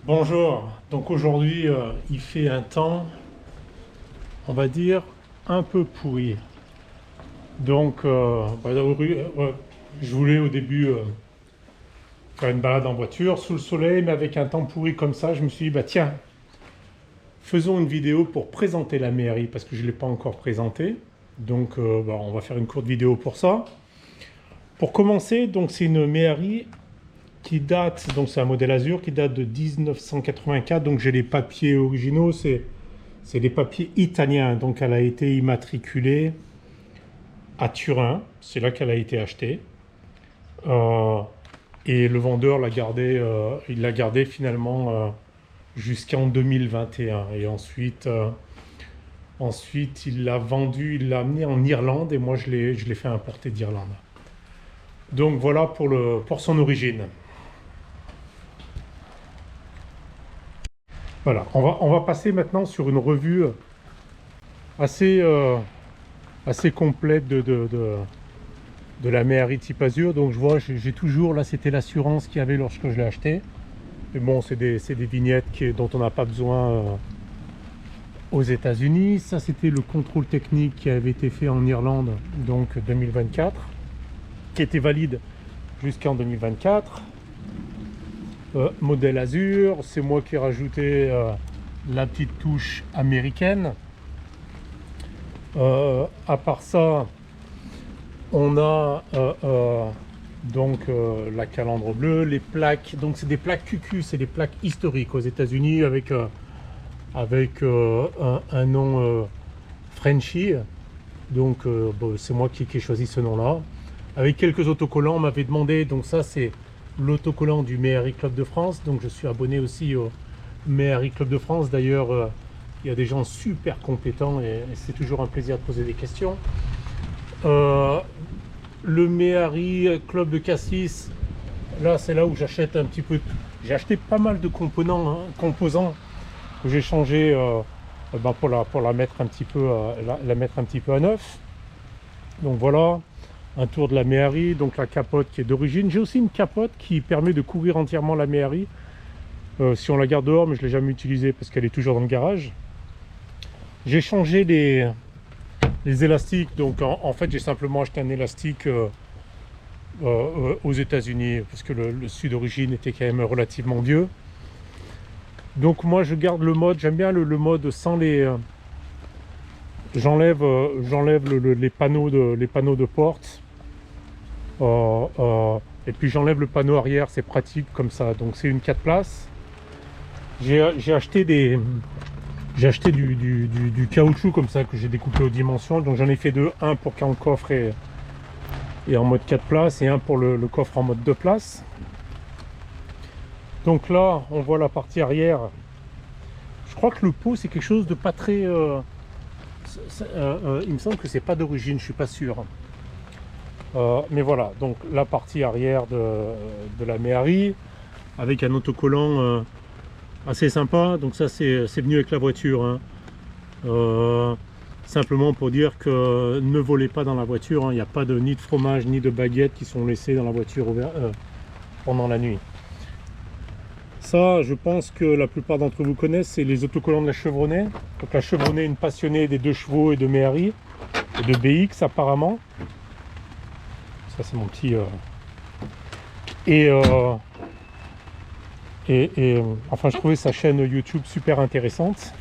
Bonjour, donc aujourd'hui il fait un temps, on va dire, un peu pourri. Donc je voulais au début faire une balade en voiture sous le soleil, mais avec un temps pourri comme ça, je me suis dit, bah tiens, faisons une vidéo pour présenter la mairie, parce que je ne l'ai pas encore présentée. Donc on va faire une courte vidéo pour ça. Pour commencer, donc c'est une mairie qui date, donc c'est un modèle Azur qui date de 1984, donc j'ai les papiers originaux, c'est des papiers italiens, donc elle a été immatriculée à Turin, c'est là qu'elle a été achetée. Euh, et le vendeur l'a gardé, il l'a gardé finalement jusqu'en 2021. Et ensuite, il l'a vendu, il l'a amené en Irlande et moi je l'ai fait importer d'Irlande. Donc voilà pour son origine. Voilà, on va passer maintenant sur une revue assez, assez complète de la mairie type Azur. Donc je vois, j'ai toujours, là c'était l'assurance qu'il y avait lorsque je l'ai acheté. Mais bon, c'est des vignettes dont on n'a pas besoin aux États-Unis. Ça c'était le contrôle technique qui avait été fait en Irlande, donc 2024, qui était valide jusqu'en 2024. Modèle Azur, c'est moi qui ai rajouté la petite touche américaine. À part ça, on a la calandre bleue, les plaques. Donc c'est des plaques QQ, c'est des plaques historiques aux États-Unis avec un nom Frenchy. Donc bon, c'est moi qui ai choisi ce nom-là. Avec quelques autocollants, on m'avait demandé. Donc ça c'est l'autocollant du Méhari Club de France. Donc je suis abonné aussi au Méhari Club de France. D'ailleurs, il y a des gens super compétents et c'est toujours un plaisir de poser des questions. Le Méhari Club de Cassis, là c'est là où j'achète un petit peu. J'ai acheté pas mal de composants que j'ai changé pour la mettre un petit peu, la mettre un petit peu à neuf. Donc voilà, un tour de la Méhari, donc la capote qui est d'origine. J'ai aussi une capote qui permet de couvrir entièrement la Méhari si on la garde dehors, mais je ne l'ai jamais utilisée parce qu'elle est toujours dans le garage. J'ai changé les élastiques, donc en fait j'ai simplement acheté un élastique aux États-Unis parce que le sud d'origine était quand même relativement vieux. Donc moi je garde le mode, j'aime bien le mode sans les... j'enlève les panneaux de porte et puis j'enlève le panneau arrière, c'est pratique comme ça. Donc c'est une 4 places. J'ai acheté du caoutchouc comme ça que j'ai découpé aux dimensions. Donc j'en ai fait deux, un pour quand le coffre est en mode 4 places et un pour le coffre en mode 2 places. Donc là on voit la partie arrière. Je crois que le pot c'est quelque chose de pas très... il me semble que c'est pas d'origine, je suis pas sûr. Mais voilà, donc la partie arrière de la Méhari avec un autocollant assez sympa. Donc ça c'est venu avec la voiture, hein. Simplement pour dire que ne volez pas dans la voiture, hein. Il n'y a pas ni de fromage ni de baguettes qui sont laissées dans la voiture pendant la nuit. Ça, je pense que la plupart d'entre vous connaissent, c'est les autocollants de la Chevrolet. Donc la Chevrolet, une passionnée des 2 chevaux et de Méhari et de BX apparemment. Ça c'est mon petit... enfin je trouvais sa chaîne YouTube super intéressante.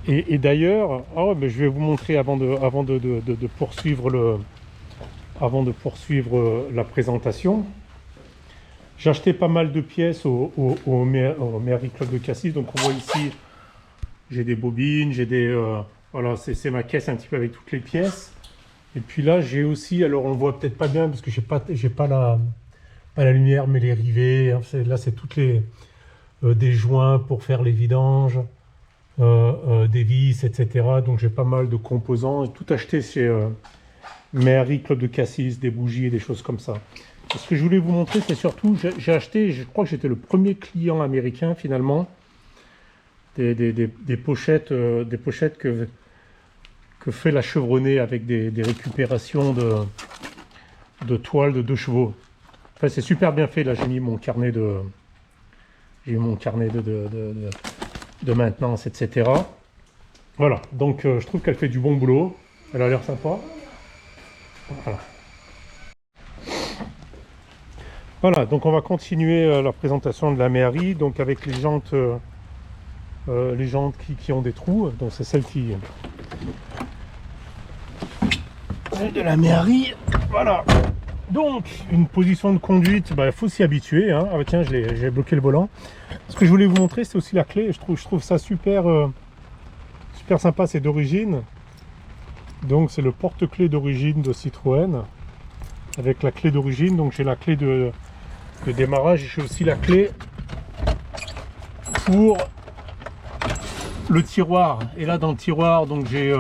Et d'ailleurs, je vais vous montrer avant de poursuivre la présentation. J'ai acheté pas mal de pièces au Méhari Club de Cassis. Donc on voit ici, j'ai des bobines, j'ai des... voilà, c'est ma caisse un petit peu avec toutes les pièces. Et puis là, j'ai aussi, alors on le voit peut-être pas bien parce que j'ai pas la lumière, mais les rivets, hein, là c'est toutes des joints pour faire les vidanges, des vis, etc. Donc j'ai pas mal de composants et tout acheté chez Méhari Club de Cassis, des bougies et des choses comme ça. Et ce que je voulais vous montrer, c'est surtout, j'ai acheté, je crois que j'étais le premier client américain finalement, des pochettes que fait la Chevrolet avec des récupérations de toile de 2 chevaux. Enfin, c'est super bien fait. Là, j'ai mis mon carnet J'ai eu mon carnet de maintenance, etc. Voilà, donc je trouve qu'elle fait du bon boulot. Elle a l'air sympa. Voilà. Voilà, donc on va continuer la présentation de la Méhari, donc avec les jantes qui ont des trous. Donc c'est celle qui de la Méhari. Voilà. Donc une position de conduite, il faut s'y habituer. Hein. Ah bah tiens, j'ai bloqué le volant. Ce que je voulais vous montrer, c'est aussi la clé. Je trouve ça super, super sympa. C'est d'origine. Donc c'est le porte-clés d'origine de Citroën. Avec la clé d'origine, donc j'ai la clé de démarrage, j'ai aussi la clé pour le tiroir. Et là dans le tiroir, donc j'ai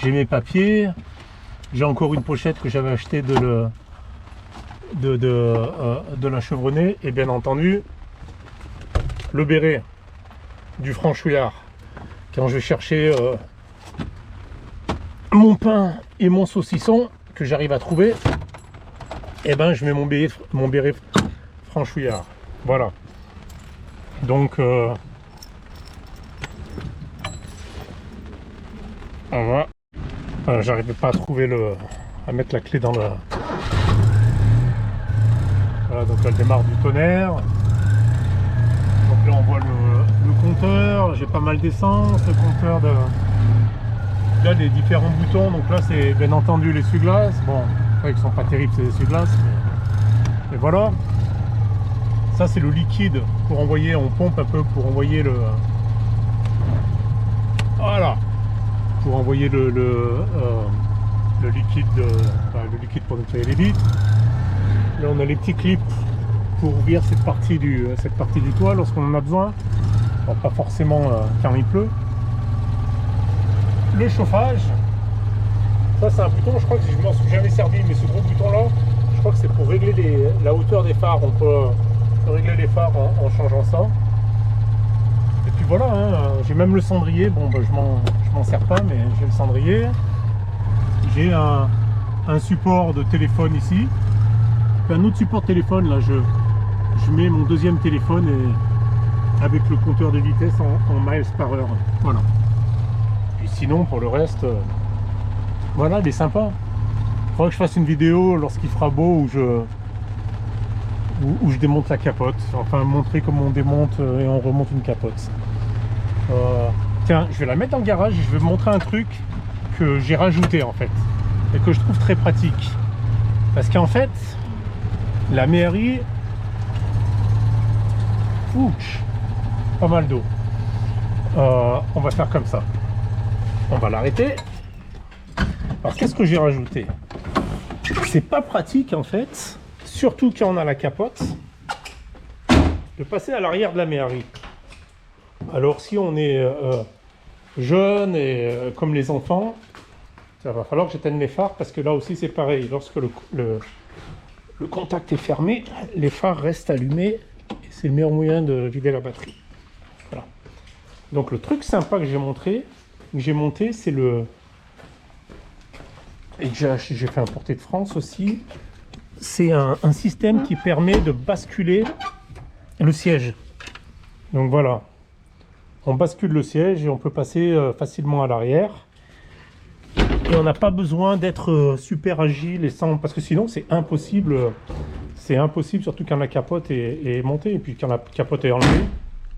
mes papiers, j'ai encore une pochette que j'avais achetée de la Chevronnet, et bien entendu le béret du franchouillard. Quand je vais chercher mon pain et mon saucisson que j'arrive à trouver, et ben je mets mon béret franchouillard. Voilà. Donc voilà. J'arrivais pas à trouver à mettre la clé dans le. Voilà, donc elle démarre du tonnerre. Donc là on voit le compteur, j'ai pas mal d'essence, le compteur de. Là les différents boutons, donc là c'est bien entendu l'essuie-glace. Bon, c'est vrai qu'ils sont pas terribles ces essuie-glaces, mais voilà. Ça c'est le liquide pour envoyer, on pompe un peu pour envoyer le. Voilà. Pour envoyer le liquide, le liquide pour nettoyer les vitres. Là on a les petits clips pour ouvrir cette partie du toit lorsqu'on en a besoin. Bon, pas forcément quand il pleut. Le chauffage, ça c'est un bouton, je crois que je m'en suis jamais servi, mais ce gros bouton là, je crois que c'est pour régler la hauteur des phares. On peut régler les phares en changeant ça. Et puis voilà, hein, j'ai même le cendrier. Bon, je m'en sers pas, mais j'ai le cendrier. J'ai un support de téléphone ici. Puis un autre support de téléphone, là, je mets mon deuxième téléphone et avec le compteur de vitesse en miles par heure. Voilà. Et sinon, pour le reste, voilà, il est sympa. Il faudra que je fasse une vidéo lorsqu'il fera beau où je démonte la capote, enfin montrer comment on démonte et on remonte une capote. Tiens, je vais la mettre dans le garage et je vais vous montrer un truc que j'ai rajouté en fait et que je trouve très pratique, parce qu'en fait la Méhari, ouch, pas mal d'eau. On va faire comme ça, on va l'arrêter. Alors qu'est-ce que j'ai rajouté? C'est pas pratique en fait, surtout quand on a la capote, de passer à l'arrière de la Méhari. Alors si on est jeune et comme les enfants, ça va falloir que j'éteigne les phares, parce que là aussi c'est pareil, lorsque le contact est fermé, les phares restent allumés et c'est le meilleur moyen de vider la batterie. Voilà. Donc le truc sympa que j'ai monté, c'est et que j'ai fait importer de France aussi, c'est un système qui permet de basculer le siège. Donc voilà, on bascule le siège et on peut passer facilement à l'arrière. Et on n'a pas besoin d'être super agile et parce que sinon c'est impossible. C'est impossible, surtout quand la capote est montée et puis quand la capote est enlevée.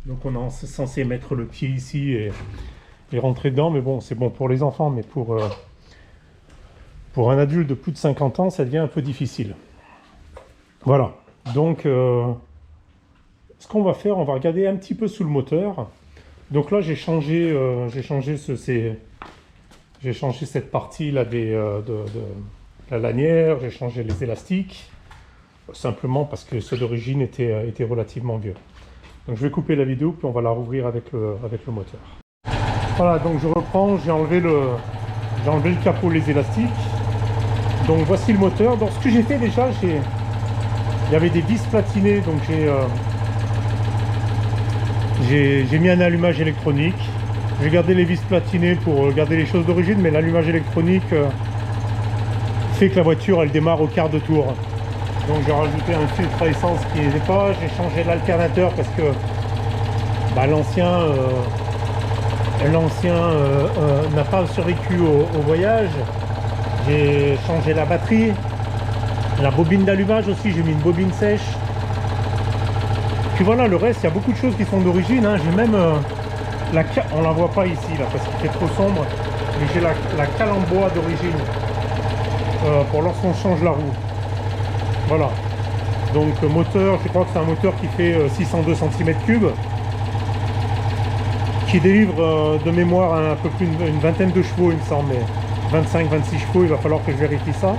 Donc on est censé mettre le pied ici et rentrer dedans. Mais bon, c'est bon pour les enfants, mais pour un adulte de plus de 50 ans, ça devient un peu difficile. Voilà, donc ce qu'on va faire, on va regarder un petit peu sous le moteur. Donc là j'ai changé cette partie là de la lanière, j'ai changé les élastiques, simplement parce que ceux d'origine étaient relativement vieux. Donc je vais couper la vidéo puis on va la rouvrir avec le moteur. Voilà, donc je reprends, j'ai enlevé le capot, les élastiques. Donc voici le moteur. Donc ce que j'ai fait déjà, il y avait des vis platinées, donc j'ai mis un allumage électronique. J'ai gardé les vis platinées pour garder les choses d'origine, mais l'allumage électronique fait que la voiture elle démarre au quart de tour. Donc j'ai rajouté un filtre à essence qui n'était pas, j'ai changé l'alternateur parce que l'ancien n'a pas survécu au voyage. J'ai changé la batterie, la bobine d'allumage aussi, j'ai mis une bobine sèche. Puis voilà, le reste, il y a beaucoup de choses qui sont d'origine, hein. J'ai même on la voit pas ici là parce qu'il fait trop sombre, mais j'ai la cale en bois d'origine pour lorsqu'on change la roue. Voilà. Donc moteur, je crois que c'est un moteur qui fait 602 cm3, qui délivre de mémoire un peu plus une vingtaine de chevaux, il me semble, mais 25-26 chevaux, il va falloir que je vérifie ça.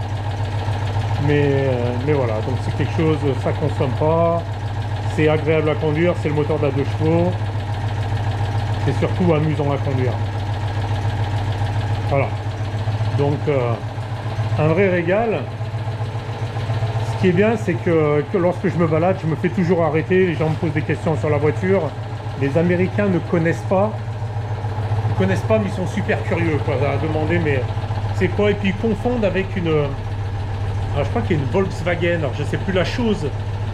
Mais voilà, donc c'est quelque chose, ça consomme pas, c'est agréable à conduire, c'est le moteur de la 2 chevaux, c'est surtout amusant à conduire. Voilà, donc un vrai régal. Ce qui est bien, c'est que lorsque je me balade, je me fais toujours arrêter, les gens me posent des questions sur la voiture. Les Américains ne connaissent pas, mais ils sont super curieux quoi, à demander mais c'est quoi, et puis ils confondent avec une... Alors, je crois qu'il y a une Volkswagen, alors je ne sais plus la chose,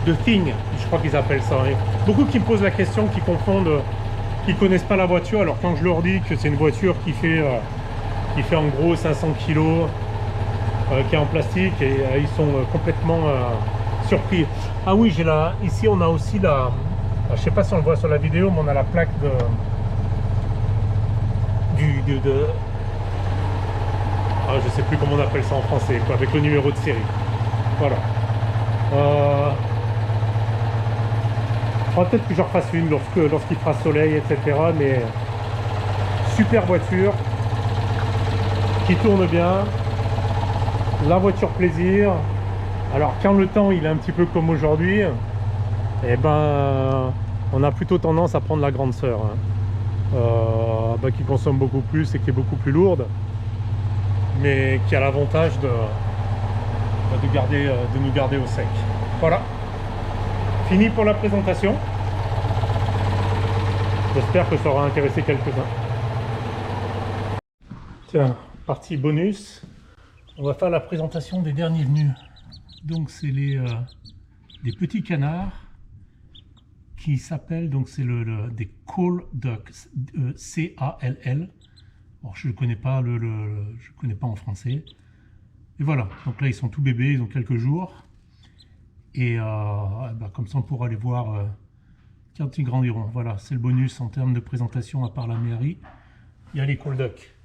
de Thing, je crois qu'ils appellent ça. Et beaucoup qui me posent la question, qui confondent, qui ne connaissent pas la voiture, alors quand je leur dis que c'est une voiture qui fait en gros 500 kg, qui est en plastique, et ils sont complètement surpris. Ah oui, ici on a aussi la... Je ne sais pas si on le voit sur la vidéo, mais on a la plaque je ne sais plus comment on appelle ça en français, quoi, avec le numéro de série. Voilà. Il faudra peut-être que je refasse une lorsqu'il fera soleil, etc. Mais super voiture, qui tourne bien, la voiture plaisir. Alors quand le temps il est un petit peu comme aujourd'hui, eh ben on a plutôt tendance à prendre la grande sœur, hein. Qui consomme beaucoup plus et qui est beaucoup plus lourde, mais qui a l'avantage de nous garder au sec. Voilà, fini pour la présentation. J'espère que ça aura intéressé quelques-uns. Tiens, partie bonus, on va faire la présentation des derniers venus. Donc c'est des petits canards qui s'appellent, donc c'est des Call Ducks, C-A-L-L. Alors je ne connais pas je connais pas en français. Et voilà, donc là ils sont tout bébés, ils ont quelques jours. Et comme ça on pourra les voir quand ils grandiront. Voilà, c'est le bonus en termes de présentation à part la mairie. Il y a les Call Ducks.